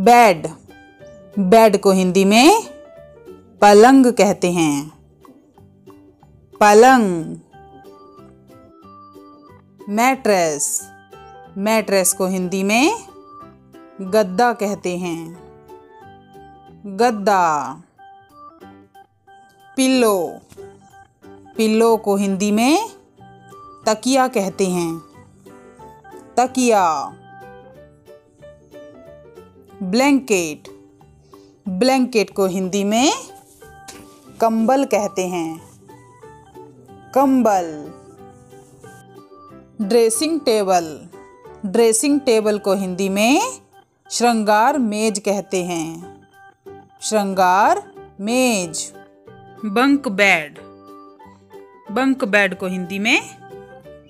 Bed, bed को हिंदी में पलंग कहते हैं। पलंग। मैट्रेस, मैट्रेस को हिंदी में गद्दा कहते हैं। गद्दा। पिल्लो, पिल्लो को हिंदी में तकिया कहते हैं। तकिया। ब्लैंकेट, ब्लैंकेट को हिंदी में कंबल कहते हैं। कंबल। ड्रेसिंग टेबल, ड्रेसिंग टेबल को हिंदी में श्रृंगार मेज कहते हैं। श्रृंगार मेज। बंक बेड, बंक बेड को हिंदी में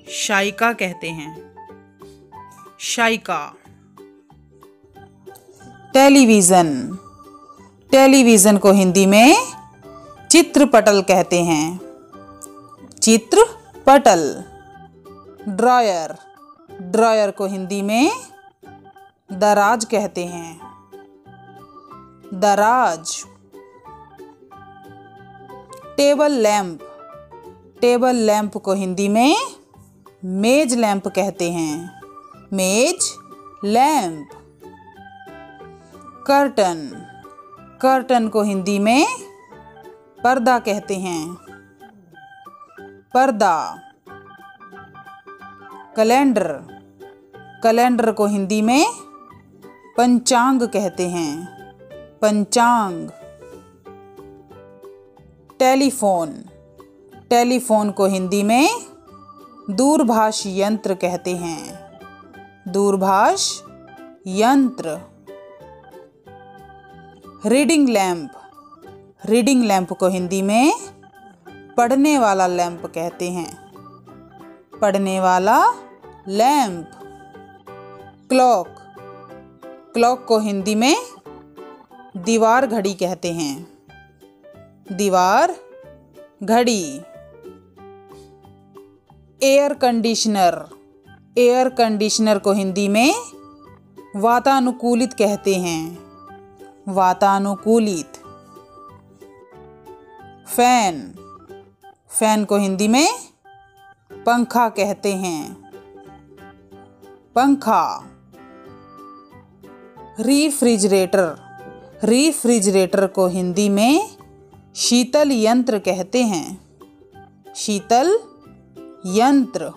शायिका कहते हैं। शायिका। टेलीविज़न, टेलीविज़न को हिंदी में चित्रपटल कहते हैं। चित्रपटल। ड्रॉयर, ड्रॉयर को हिंदी में दराज कहते हैं। दराज। टेबल लैंप, टेबल लैंप को हिंदी में मेज लैंप कहते हैं। मेज लैंप। कर्टन, कर्टन को हिंदी में पर्दा कहते हैं। पर्दा। कैलेंडर, कैलेंडर को हिंदी में पंचांग कहते हैं। पंचांग। टेलीफोन, टेलीफोन को हिंदी में दूरभाष यंत्र कहते हैं। दूरभाष यंत्र। रीडिंग लैंप, रीडिंग लैंप को हिंदी में पढ़ने वाला लैंप कहते हैं। पढ़ने वाला लैंप। क्लॉक, क्लॉक को हिंदी में दीवार घड़ी कहते हैं। दीवार घड़ी। एयर कंडीशनर, एयर कंडीशनर को हिंदी में वातानुकूलित कहते हैं। वातानुकूलित। फैन, फैन को हिंदी में पंखा कहते हैं। पंखा। रेफ्रिजरेटर, रेफ्रिजरेटर को हिंदी में शीतल यंत्र कहते हैं। शीतल यंत्र।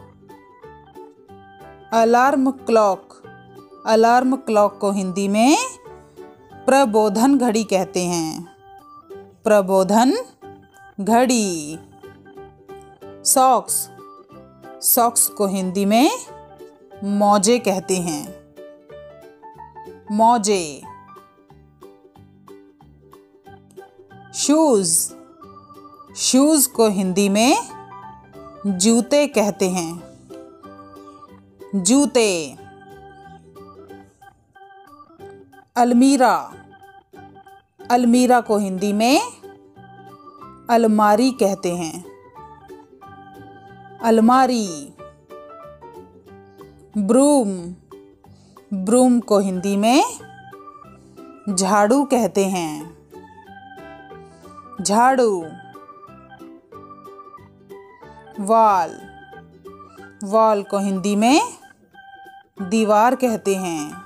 अलार्म क्लॉक, अलार्म क्लॉक को हिंदी में प्रबोधन घड़ी कहते हैं। प्रबोधन घड़ी। सॉक्स, सॉक्स को हिंदी में मोजे कहते हैं। मोजे। शूज, शूज को हिंदी में जूते कहते हैं। जूते। अलमीरा, अलमीरा को हिंदी में अलमारी कहते हैं। अलमारी। ब्रूम, ब्रूम को हिंदी में झाड़ू कहते हैं। झाड़ू। वॉल, वॉल को हिंदी में दीवार कहते हैं।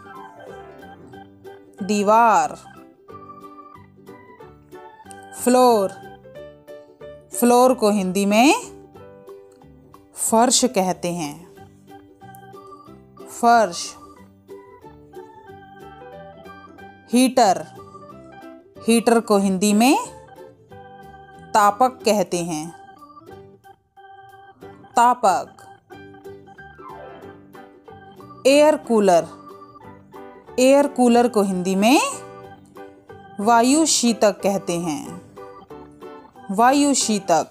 दीवार। फ्लोर, फ्लोर को हिंदी में फर्श कहते हैं। फर्श। हीटर, हीटर को हिंदी में तापक कहते हैं। तापक। एयर कूलर, एयर कूलर को हिंदी में वायु शीतक कहते हैं। वायु शीतक।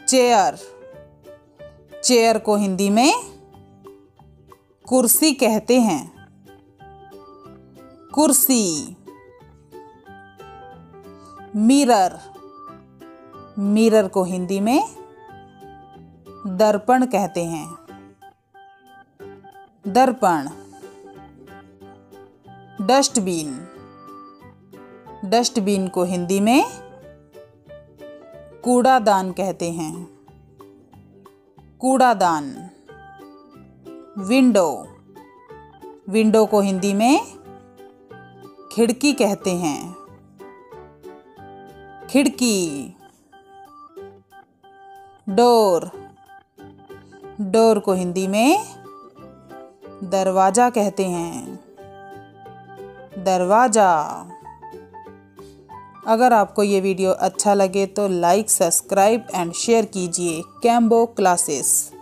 चेयर, चेयर को हिंदी में कुर्सी कहते हैं। कुर्सी। मिरर, मिरर को हिंदी में दर्पण कहते हैं। दर्पण। डस्टबिन। डस्टबिन को हिंदी में कूड़ादान कहते हैं। कूड़ादान। विंडो। विंडो को हिंदी में खिड़की कहते हैं। खिड़की। डोर। डोर को हिंदी में दरवाजा कहते हैं। दरवाजा। अगर आपको ये वीडियो अच्छा लगे तो लाइक, सब्सक्राइब एंड शेयर कीजिए। Combo classes.